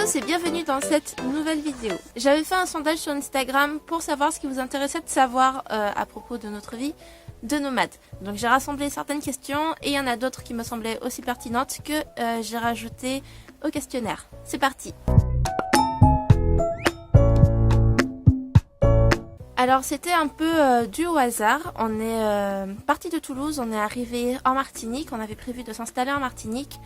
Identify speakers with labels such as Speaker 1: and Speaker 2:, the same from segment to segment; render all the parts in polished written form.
Speaker 1: tous et bienvenue dans cette nouvelle vidéo. J'avais fait un sondage sur Instagram pour savoir ce qui vous intéressait de savoir à propos de notre vie de nomade. Donc j'ai rassemblé certaines questions et il y en a d'autres qui me semblaient aussi pertinentes que j'ai rajoutées au questionnaire. C'est parti! Alors c'était un peu dû au hasard. On est parti de Toulouse, on est arrivé en Martinique, on avait prévu de s'installer en Martinique.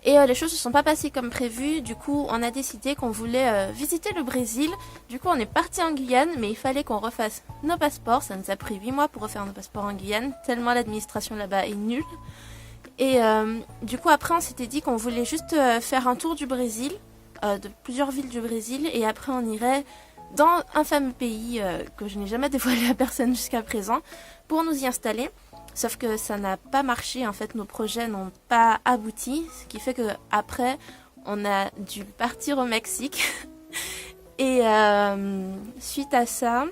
Speaker 1: Et les choses ne se sont pas passées comme prévu, du coup on a décidé qu'on voulait visiter le Brésil. Du coup on est parti en Guyane, mais il fallait qu'on refasse nos passeports. Ça nous a pris 8 mois pour refaire nos passeports en Guyane, tellement l'administration là-bas est nulle. Et du coup après on s'était dit qu'on voulait juste faire un tour du Brésil, de plusieurs villes du Brésil, et après on irait dans un fameux pays que je n'ai jamais dévoilé à personne jusqu'à présent pour nous y installer. Sauf que ça n'a pas marché, en fait nos projets n'ont pas abouti, ce qui fait que après on a dû partir au Mexique. Et suite à ça,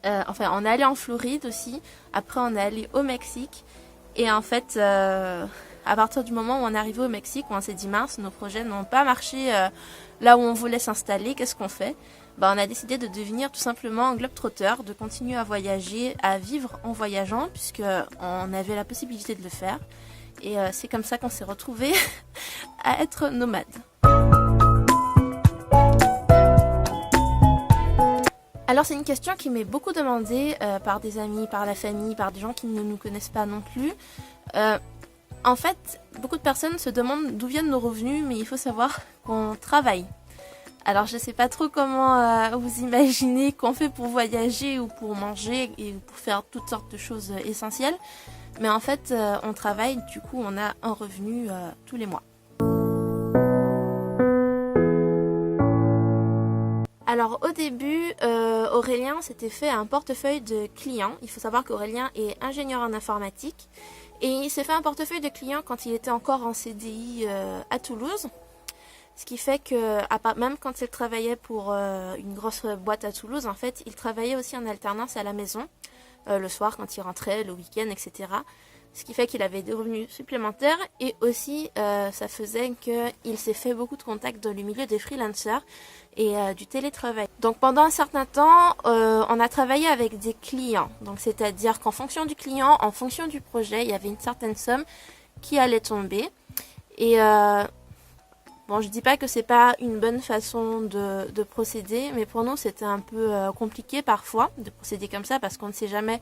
Speaker 1: enfin on est allé en Floride aussi, après on est allé au Mexique. Et en fait, à partir du moment où on est arrivé au Mexique, on s'est dit mince, nos projets n'ont pas marché là où on voulait s'installer, qu'est-ce qu'on fait? On a décidé de devenir tout simplement un globe-trotter, de continuer à voyager, à vivre en voyageant, puisqu'on avait la possibilité de le faire. Et c'est comme ça qu'on s'est retrouvés à être nomades. Alors c'est une question qui m'est beaucoup demandée par des amis, par la famille, par des gens qui ne nous connaissent pas non plus. En fait, beaucoup de personnes se demandent d'où viennent nos revenus, mais il faut savoir qu'on travaille. Alors je sais pas trop comment vous imaginez qu'on fait pour voyager ou pour manger et pour faire toutes sortes de choses essentielles. Mais en fait on travaille, du coup on a un revenu tous les mois. Alors au début, Aurélien s'était fait un portefeuille de clients. Il faut savoir qu'Aurélien est ingénieur en informatique. Et il s'est fait un portefeuille de clients quand il était encore en CDI à Toulouse. Ce qui fait que même quand il travaillait pour une grosse boîte à Toulouse, en fait, il travaillait aussi en alternance à la maison, le soir quand il rentrait, le week-end, etc. Ce qui fait qu'il avait des revenus supplémentaires et aussi ça faisait qu'il s'est fait beaucoup de contacts dans le milieu des freelancers et du télétravail. Donc pendant un certain temps, on a travaillé avec des clients. Donc c'est-à-dire qu'en fonction du client, en fonction du projet, il y avait une certaine somme qui allait tomber. Et bon, je dis pas que c'est pas une bonne façon de procéder, mais pour nous c'était un peu compliqué parfois de procéder comme ça parce qu'on ne sait jamais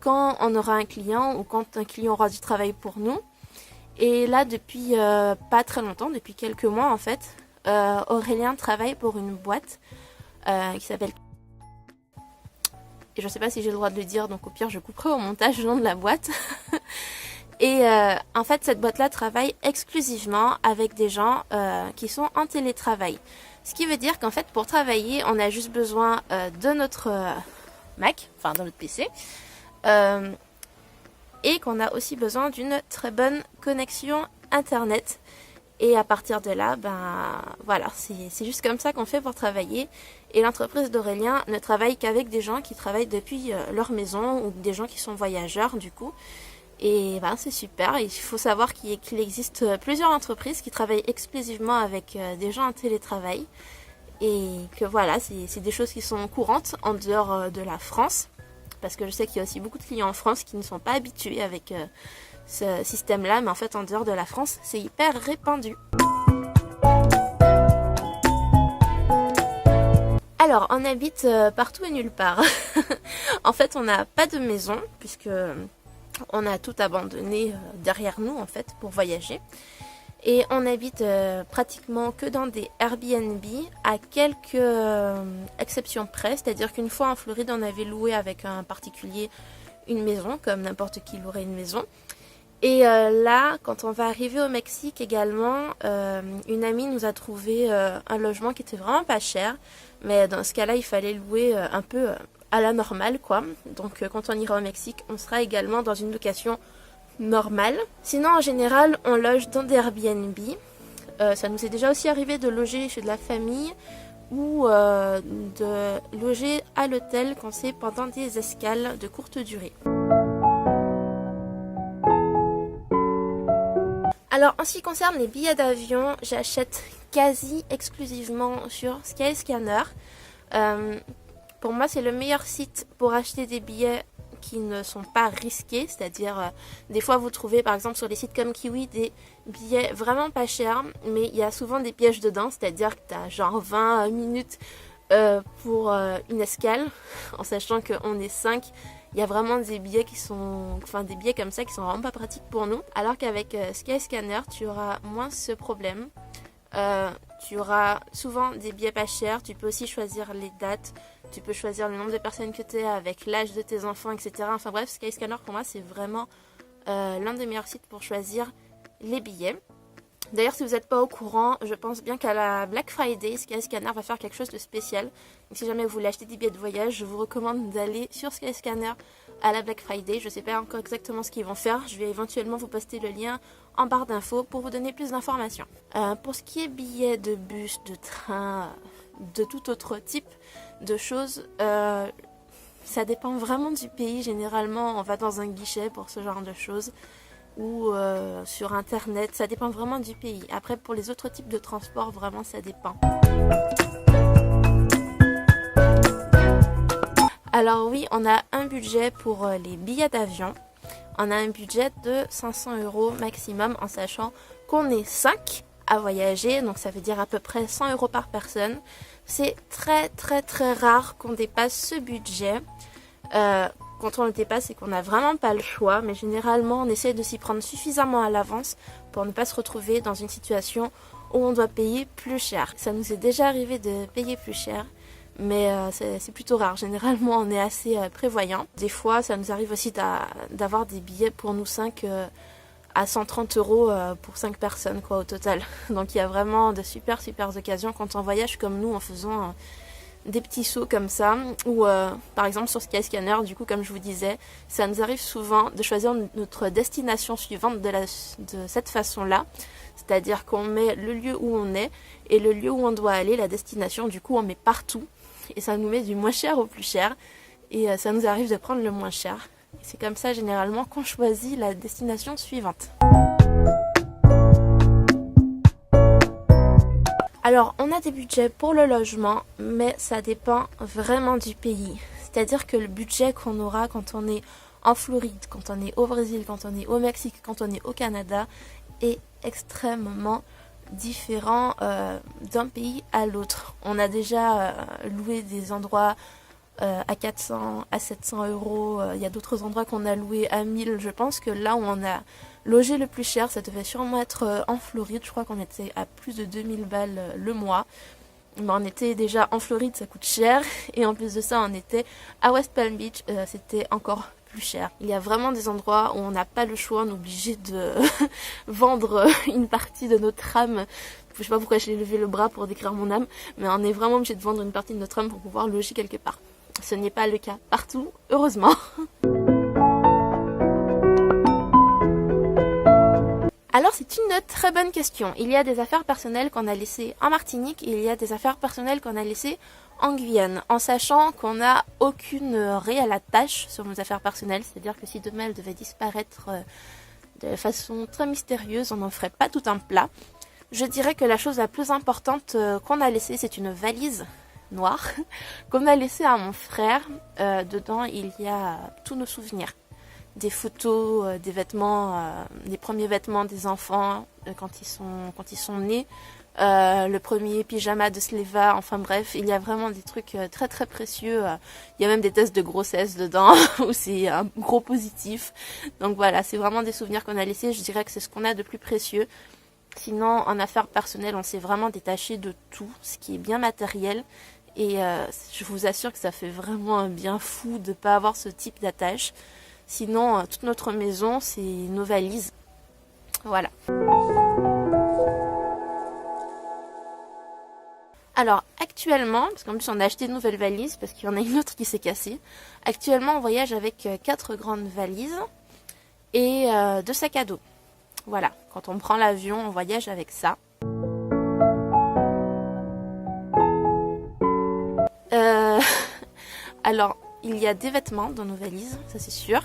Speaker 1: quand on aura un client ou quand un client aura du travail pour nous. Et là depuis pas très longtemps, depuis quelques mois en fait, Aurélien travaille pour une boîte qui s'appelle... Et je sais pas si j'ai le droit de le dire, donc au pire je couperai au montage le nom de la boîte. Et en fait, cette boîte-là travaille exclusivement avec des gens qui sont en télétravail. Ce qui veut dire qu'en fait, pour travailler, on a juste besoin de notre Mac, enfin de notre PC, et qu'on a aussi besoin d'une très bonne connexion Internet. Et à partir de là, voilà, c'est juste comme ça qu'on fait pour travailler. Et l'entreprise d'Aurélien ne travaille qu'avec des gens qui travaillent depuis leur maison ou des gens qui sont voyageurs du coup. Et c'est super, il faut savoir qu'il existe plusieurs entreprises qui travaillent exclusivement avec des gens en télétravail. Et que voilà, c'est des choses qui sont courantes en dehors de la France. Parce que je sais qu'il y a aussi beaucoup de clients en France qui ne sont pas habitués avec ce système-là. Mais en fait, en dehors de la France, c'est hyper répandu. Alors, on habite partout et nulle part. En fait, on n'a pas de maison, puisque... on a tout abandonné derrière nous en fait pour voyager et on habite pratiquement que dans des Airbnb à quelques exceptions près, c'est-à-dire qu'une fois en Floride on avait loué avec un particulier une maison comme n'importe qui louerait une maison et là quand on va arriver au Mexique également une amie nous a trouvé un logement qui était vraiment pas cher mais dans ce cas-là il fallait louer un peu à la normale quoi. Donc quand on ira au Mexique, on sera également dans une location normale. Sinon en général, on loge dans des Airbnb. Ça nous est déjà aussi arrivé de loger chez de la famille ou de loger à l'hôtel quand c'est pendant des escales de courte durée. Alors en ce qui concerne les billets d'avion, j'achète quasi exclusivement sur Skyscanner. Pour moi, c'est le meilleur site pour acheter des billets qui ne sont pas risqués, c'est-à-dire des fois vous trouvez par exemple sur des sites comme Kiwi des billets vraiment pas chers, mais il y a souvent des pièges dedans, c'est-à-dire que tu as genre 20 minutes pour une escale, en sachant qu'on est 5. Il y a vraiment des billets des billets comme ça qui sont vraiment pas pratiques pour nous, alors qu'avec Skyscanner tu auras moins ce problème. Tu auras souvent des billets pas chers, tu peux aussi choisir les dates, tu peux choisir le nombre de personnes que tu es avec l'âge de tes enfants, etc. Enfin bref, Skyscanner pour moi c'est vraiment l'un des meilleurs sites pour choisir les billets. D'ailleurs, si vous n'êtes pas au courant, je pense bien qu'à la Black Friday, Skyscanner va faire quelque chose de spécial. Donc, si jamais vous voulez acheter des billets de voyage, je vous recommande d'aller sur Skyscanner à la Black Friday. Je ne sais pas encore exactement ce qu'ils vont faire. Je vais éventuellement vous poster le lien en barre d'infos pour vous donner plus d'informations. Pour ce qui est billets de bus, de train, de tout autre type de choses, ça dépend vraiment du pays. Généralement, on va dans un guichet pour ce genre de choses ou sur internet, ça dépend vraiment du pays. Après, pour les autres types de transport, vraiment ça dépend. Alors oui, on a un budget pour les billets d'avion. On a un budget de 500 € maximum, en sachant qu'on est 5 à voyager, donc ça veut dire à peu près 100 € par personne. C'est très très très rare qu'on dépasse ce budget. Quand on le dépasse, c'est qu'on n'a vraiment pas le choix, mais généralement on essaie de s'y prendre suffisamment à l'avance pour ne pas se retrouver dans une situation où on doit payer plus cher. Ça nous est déjà arrivé de payer plus cher, mais c'est plutôt rare. Généralement on est assez prévoyant. Des fois ça nous arrive aussi d'avoir des billets pour nous 5 à 130 € pour 5 personnes quoi, au total. Donc il y a vraiment de super occasions quand on voyage comme nous en faisant des petits sauts comme ça, ou par exemple sur Skyscanner, du coup comme je vous disais, ça nous arrive souvent de choisir notre destination suivante de cette façon-là, c'est-à-dire qu'on met le lieu où on est et le lieu où on doit aller, la destination, du coup on met partout et ça nous met du moins cher au plus cher et ça nous arrive de prendre le moins cher. Et c'est comme ça généralement qu'on choisit la destination suivante. Alors, on a des budgets pour le logement, mais ça dépend vraiment du pays. C'est-à-dire que le budget qu'on aura quand on est en Floride, quand on est au Brésil, quand on est au Mexique, quand on est au Canada, est extrêmement différent d'un pays à l'autre. On a déjà loué des endroits à 400, à 700 €. Il y a d'autres endroits qu'on a loués à 1000. Je pense que là où on a logé le plus cher, ça devait sûrement être en Floride. Je crois qu'on était à plus de 2000 balles le mois. Mais on était déjà en Floride, ça coûte cher. Et en plus de ça, on était à West Palm Beach, c'était encore plus cher. Il y a vraiment des endroits où on n'a pas le choix, on est obligé de vendre une partie de notre âme. Je sais pas pourquoi j'ai levé le bras pour décrire mon âme, mais on est vraiment obligé de vendre une partie de notre âme pour pouvoir loger quelque part. Ce n'est pas le cas partout, heureusement. Alors c'est une très bonne question. Il y a des affaires personnelles qu'on a laissées en Martinique et il y a des affaires personnelles qu'on a laissées en Guyane, en sachant qu'on n'a aucune réelle attache sur nos affaires personnelles. C'est-à-dire que si demain elles devaient disparaître de façon très mystérieuse, on n'en ferait pas tout un plat. Je dirais que la chose la plus importante qu'on a laissée, c'est une valise noire qu'on a laissée à mon frère. Dedans, il y a tous nos souvenirs. Des photos, des vêtements, des premiers vêtements des enfants quand ils sont nés, le premier pyjama de Sleva, enfin bref, il y a vraiment des trucs très très précieux. Il y a même des tests de grossesse dedans où c'est un gros positif. Donc voilà, c'est vraiment des souvenirs qu'on a laissés. Je dirais que c'est ce qu'on a de plus précieux. Sinon, en affaires personnelles, on s'est vraiment détaché de tout, ce qui est bien matériel. Et je vous assure que ça fait vraiment un bien fou de ne pas avoir ce type d'attache. Sinon, toute notre maison, c'est nos valises. Voilà. Alors, actuellement, parce qu'en plus on a acheté de nouvelles valises, parce qu'il y en a une autre qui s'est cassée. Actuellement, on voyage avec 4 grandes valises et 2 sacs à dos. Voilà, quand on prend l'avion, on voyage avec ça. Alors, il y a des vêtements dans nos valises, ça c'est sûr.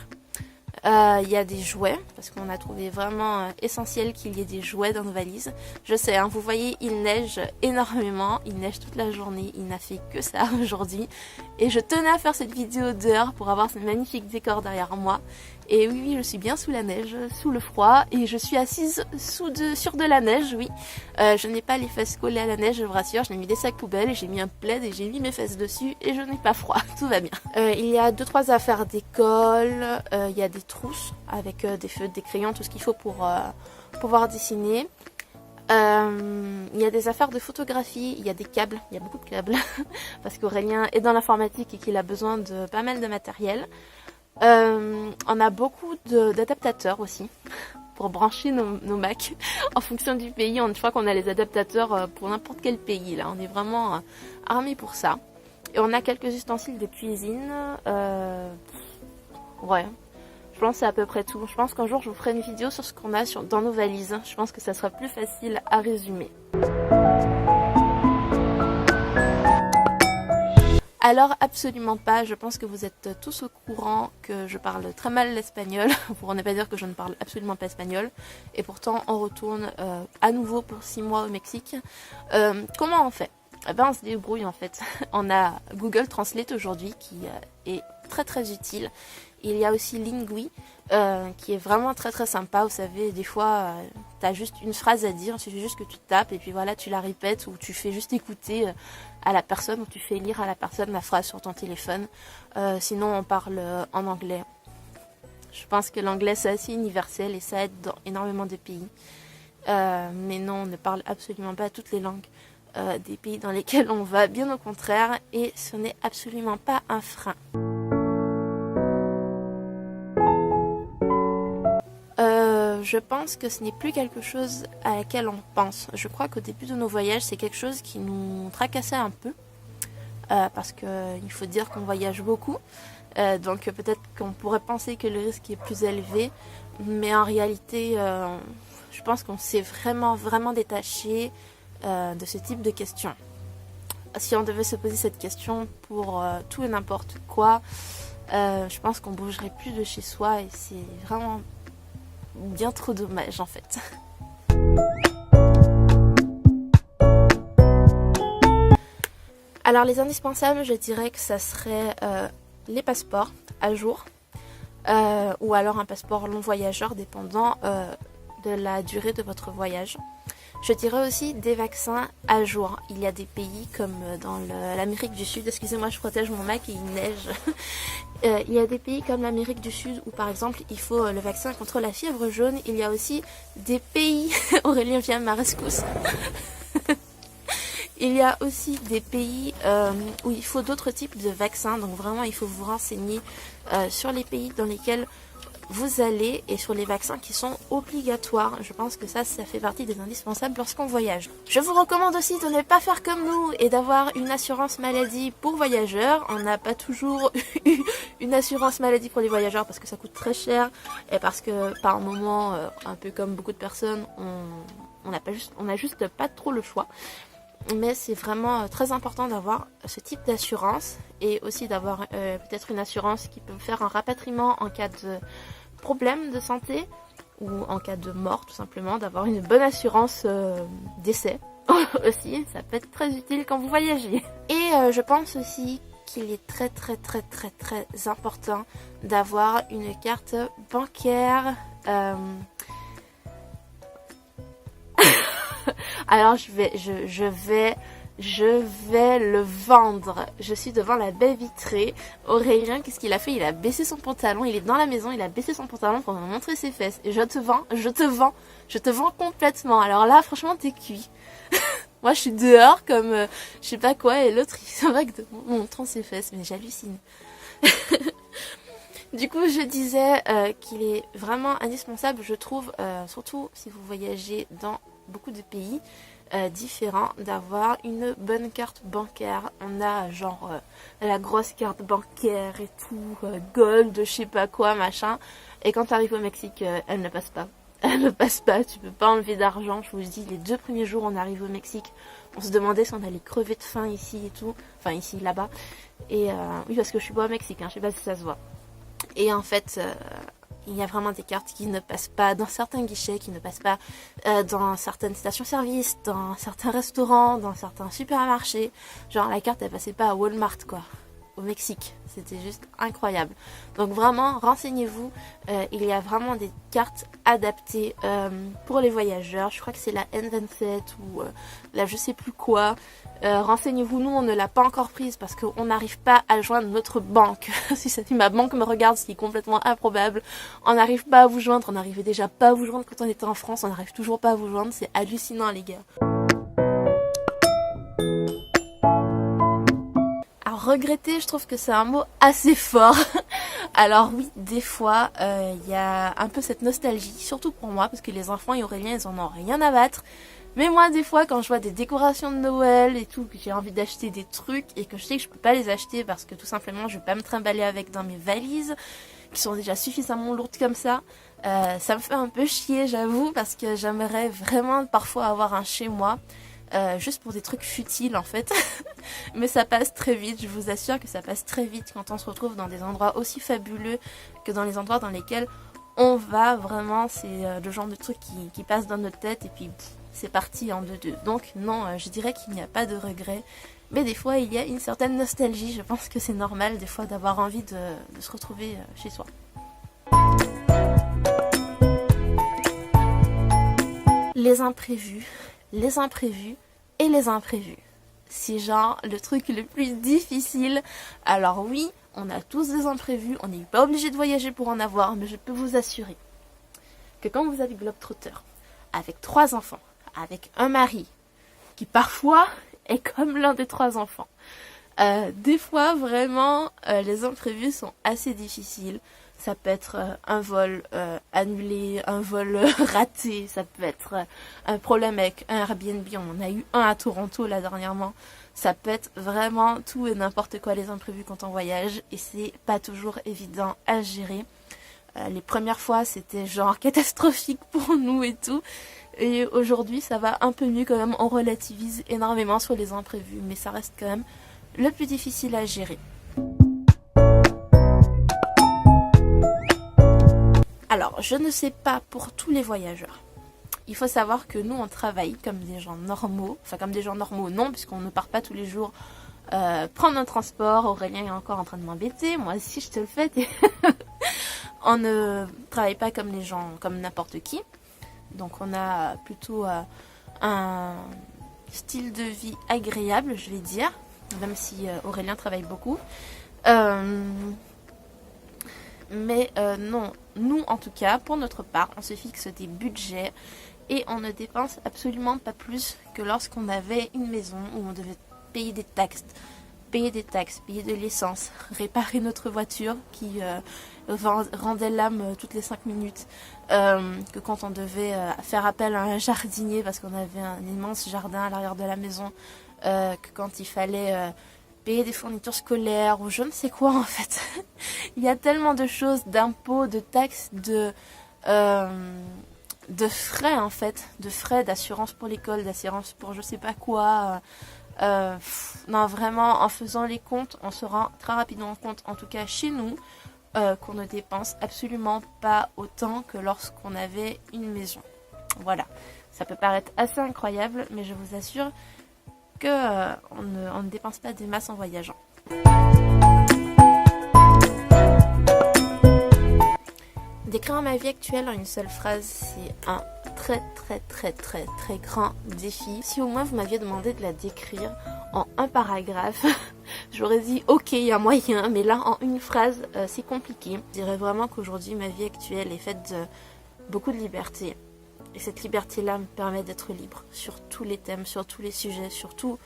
Speaker 1: Il y a des jouets, parce qu'on a trouvé vraiment essentiel qu'il y ait des jouets dans nos valises. Je sais, hein, vous voyez, il neige énormément, il neige toute la journée, il n'a fait que ça aujourd'hui. Et je tenais à faire cette vidéo dehors pour avoir ce magnifique décor derrière moi. Et oui, je suis bien sous la neige, sous le froid, et je suis assise sur de la neige, oui. Je n'ai pas les fesses collées à la neige, je vous rassure, j'ai mis des sacs poubelles, j'ai mis un plaid et j'ai mis mes fesses dessus, et je n'ai pas froid, tout va bien. Il y a 2-3 affaires d'école, il y a des trousses avec des feutres, des crayons, tout ce qu'il faut pour pouvoir dessiner. Il y a des affaires de photographie, il y a des câbles, il y a beaucoup de câbles, parce qu'Aurélien est dans l'informatique et qu'il a besoin de pas mal de matériel. On a beaucoup d'adaptateurs aussi pour brancher nos Macs en fonction du pays. Je crois qu'on a les adaptateurs pour n'importe quel pays là. On est vraiment armés pour ça. Et on a quelques ustensiles de cuisine. Ouais, je pense que c'est à peu près tout. Je pense qu'un jour je vous ferai une vidéo sur ce qu'on a dans nos valises. Je pense que ça sera plus facile à résumer. Alors absolument pas, je pense que vous êtes tous au courant que je parle très mal l'espagnol, pour ne pas dire que je ne parle absolument pas espagnol, et pourtant on retourne à nouveau pour 6 mois au Mexique. Comment on fait? Eh ben on se débrouille en fait. On a Google Translate aujourd'hui qui est très très utile. Il y a aussi Lingui qui est vraiment très très sympa. Vous savez, des fois tu as juste une phrase à dire, il suffit juste que tu tapes et puis voilà, tu la répètes ou tu fais juste écouter à la personne ou tu fais lire à la personne la phrase sur ton téléphone. Sinon on parle en anglais. Je pense que l'anglais c'est assez universel et ça aide dans énormément de pays. Mais non, on ne parle absolument pas toutes les langues des pays dans lesquels on va, bien au contraire, et ce n'est absolument pas un frein. Je pense que ce n'est plus quelque chose à laquelle on pense. Je crois qu'au début de nos voyages, c'est quelque chose qui nous tracassait un peu. Parce qu'il faut dire qu'on voyage beaucoup. Donc peut-être qu'on pourrait penser que le risque est plus élevé. Mais en réalité, je pense qu'on s'est vraiment détaché de ce type de questions. Si on devait se poser cette question pour tout et n'importe quoi, je pense qu'on bougerait plus de chez soi et c'est vraiment bien trop dommage en fait. Alors les indispensables, je dirais que ça serait les passeports à jour ou alors un passeport long voyageur dépendant de la durée de votre voyage. Je dirais aussi des vaccins à jour. Il y a des pays comme dans l'Amérique du Sud, excusez-moi je protège mon Mac et il neige. Il y a des pays comme l'Amérique du Sud où par exemple il faut le vaccin contre la fièvre jaune. Il y a aussi des pays, Aurélien vient à ma rescousse. Il y a aussi des pays où il faut d'autres types de vaccins. Donc vraiment il faut vous renseigner sur les pays dans lesquels vous allez et sur les vaccins qui sont obligatoires. Je pense que ça fait partie des indispensables lorsqu'on voyage. Je vous recommande aussi de ne pas faire comme nous et d'avoir une assurance maladie pour voyageurs. On n'a pas toujours eu une assurance maladie pour les voyageurs parce que ça coûte très cher et parce que par moment, un peu comme beaucoup de personnes, on n'a juste pas trop le choix. Mais c'est vraiment très important d'avoir ce type d'assurance et aussi d'avoir peut-être une assurance qui peut faire un rapatriement en cas de problème de santé ou en cas de mort tout simplement, d'avoir une bonne assurance décès aussi, ça peut être très utile quand vous voyagez. Et je pense aussi qu'il est très important d'avoir une carte bancaire. Alors je vais le vendre. Je suis devant la baie vitrée. Aurélien, qu'est-ce qu'il a fait? Il a baissé son pantalon. Il est dans la maison, il a baissé son pantalon pour me montrer ses fesses. Et je te vends complètement. Alors là, franchement, t'es cuit. Moi, je suis dehors comme je sais pas quoi. Et l'autre, il se moque de montrant ses fesses. Mais j'hallucine. Du coup, je disais qu'il est vraiment indispensable, je trouve, surtout si vous voyagez dans beaucoup de pays différents, d'avoir une bonne carte bancaire. On a genre la grosse carte bancaire et tout, gold, je sais pas quoi, machin. Et quand tu arrives au Mexique, elle ne passe pas. Elle ne passe pas, tu peux pas enlever d'argent. Je vous dis, les 2 premiers jours, on arrive au Mexique. On se demandait si on allait crever de faim ici et tout. Enfin, ici, là-bas. Et oui, parce que je suis pas au Mexique, hein, je sais pas si ça se voit. Et en fait, Il y a vraiment des cartes qui ne passent pas dans certains guichets, qui ne passent pas dans certaines stations-service, dans certains restaurants, dans certains supermarchés. Genre la carte elle passait pas à Walmart quoi, au Mexique. C'était juste incroyable. Donc vraiment, renseignez-vous. Il y a vraiment des cartes adaptées pour les voyageurs. Je crois que c'est la N27 ou la je sais plus quoi. Renseignez-vous, nous on ne l'a pas encore prise parce qu'on n'arrive pas à joindre notre banque. Si ma banque me regarde, ce qui est complètement improbable. On n'arrive pas à vous joindre, on n'arrivait déjà pas à vous joindre quand on était en France, on n'arrive toujours pas à vous joindre, c'est hallucinant les gars. Alors regretter, je trouve que c'est un mot assez fort. Alors oui, des fois, y a un peu cette nostalgie, surtout pour moi, parce que les enfants et Aurélien, ils en ont rien à battre. Mais moi, des fois, quand je vois des décorations de Noël et tout, que j'ai envie d'acheter des trucs et que je sais que je peux pas les acheter parce que tout simplement, je vais pas me trimballer avec dans mes valises, qui sont déjà suffisamment lourdes comme ça me fait un peu chier, j'avoue, parce que j'aimerais vraiment parfois avoir un chez moi. Juste pour des trucs futiles en fait. Mais ça passe très vite, je vous assure que ça passe très vite quand on se retrouve dans des endroits aussi fabuleux que dans les endroits dans lesquels on va vraiment. C'est le genre de truc qui passe dans notre tête et puis c'est parti en deux. Donc non, je dirais qu'il n'y a pas de regret. Mais des fois il y a une certaine nostalgie, je pense que c'est normal des fois d'avoir envie de se retrouver chez soi. Les imprévus et les imprévus. C'est genre le truc le plus difficile. Alors oui, on a tous des imprévus, on n'est pas obligé de voyager pour en avoir, mais je peux vous assurer que quand vous avez Globetrotter, avec 3 enfants, avec un mari, qui parfois est comme l'un des 3 enfants, des fois vraiment les imprévus sont assez difficiles. Ça peut être un vol annulé, un vol raté, ça peut être un problème avec un Airbnb, on en a eu un à Toronto là dernièrement. Ça peut être vraiment tout et n'importe quoi les imprévus quand on voyage et c'est pas toujours évident à gérer. Les premières fois c'était genre catastrophique pour nous et tout. Et aujourd'hui ça va un peu mieux quand même, on relativise énormément sur les imprévus, mais ça reste quand même le plus difficile à gérer. Alors, je ne sais pas pour tous les voyageurs. Il faut savoir que nous, on travaille comme des gens normaux. Enfin, comme des gens normaux, non, puisqu'on ne part pas tous les jours prendre un transport. Aurélien est encore en train de m'embêter. Moi aussi, je te le fais. On ne travaille pas comme les gens, comme n'importe qui. Donc, on a plutôt un style de vie agréable, je vais dire. Même si Aurélien travaille beaucoup. Mais non, nous en tout cas, pour notre part, on se fixe des budgets et on ne dépense absolument pas plus que lorsqu'on avait une maison où on devait payer des taxes, payer de l'essence, réparer notre voiture qui rendait l'âme toutes les 5 minutes, que quand on devait faire appel à un jardinier parce qu'on avait un immense jardin à l'arrière de la maison, que quand il fallait... payer des fournitures scolaires ou je ne sais quoi en fait. Il y a tellement de choses, d'impôts, de taxes, de frais en fait, de frais d'assurance pour l'école, d'assurance pour je sais pas quoi. Non vraiment, en faisant les comptes, on se rend très rapidement compte, en tout cas chez nous, qu'on ne dépense absolument pas autant que lorsqu'on avait une maison. Voilà, ça peut paraître assez incroyable, mais je vous assure que on ne dépense pas des masses en voyageant. Décrire ma vie actuelle en une seule phrase, c'est un très grand défi. Si au moins vous m'aviez demandé de la décrire en un paragraphe, j'aurais dit ok, il y a moyen, mais là en une phrase, c'est compliqué. Je dirais vraiment qu'aujourd'hui ma vie actuelle est faite de beaucoup de liberté. Et cette liberté-là me permet d'être libre sur tous les thèmes, sur tous les sujets, sur tout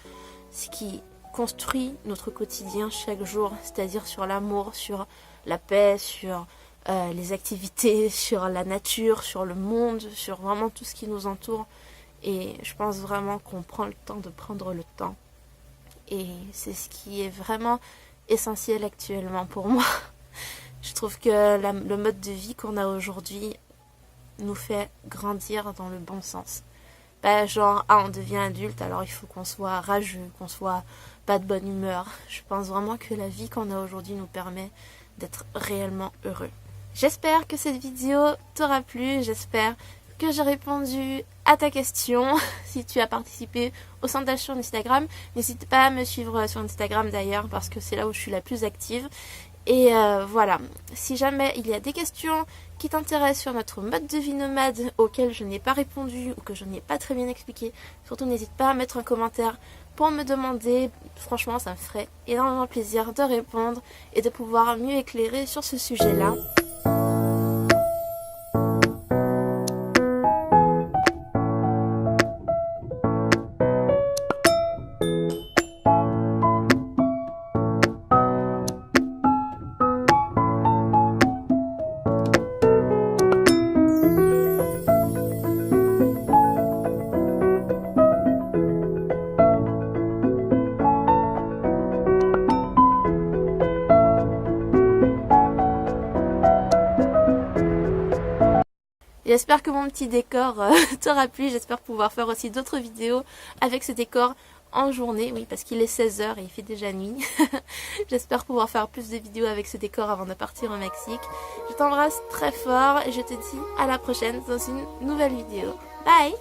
Speaker 1: ce qui construit notre quotidien chaque jour, c'est-à-dire sur l'amour, sur la paix, sur les activités, sur la nature, sur le monde, sur vraiment tout ce qui nous entoure. Et je pense vraiment qu'on prend le temps de prendre le temps. Et c'est ce qui est vraiment essentiel actuellement pour moi. Je trouve que le mode de vie qu'on a aujourd'hui nous fait grandir dans le bon sens. Pas genre, on devient adulte, alors il faut qu'on soit rageux, qu'on soit pas de bonne humeur. Je pense vraiment que la vie qu'on a aujourd'hui nous permet d'être réellement heureux. J'espère que cette vidéo t'aura plu, j'espère que j'ai répondu à ta question. Si tu as participé au sondage sur Instagram, n'hésite pas à me suivre sur Instagram d'ailleurs parce que c'est là où je suis la plus active. Et voilà, si jamais il y a des questions qui t'intéressent sur notre mode de vie nomade auxquelles je n'ai pas répondu ou que je n'ai pas très bien expliqué, surtout n'hésite pas à mettre un commentaire pour me demander. Franchement, ça me ferait énormément plaisir de répondre et de pouvoir mieux éclairer sur ce sujet-là. J'espère que mon petit décor t'aura plu. J'espère pouvoir faire aussi d'autres vidéos avec ce décor en journée. Oui, parce qu'il est 16h et il fait déjà nuit. J'espère pouvoir faire plus de vidéos avec ce décor avant de partir au Mexique. Je t'embrasse très fort et je te dis à la prochaine dans une nouvelle vidéo. Bye!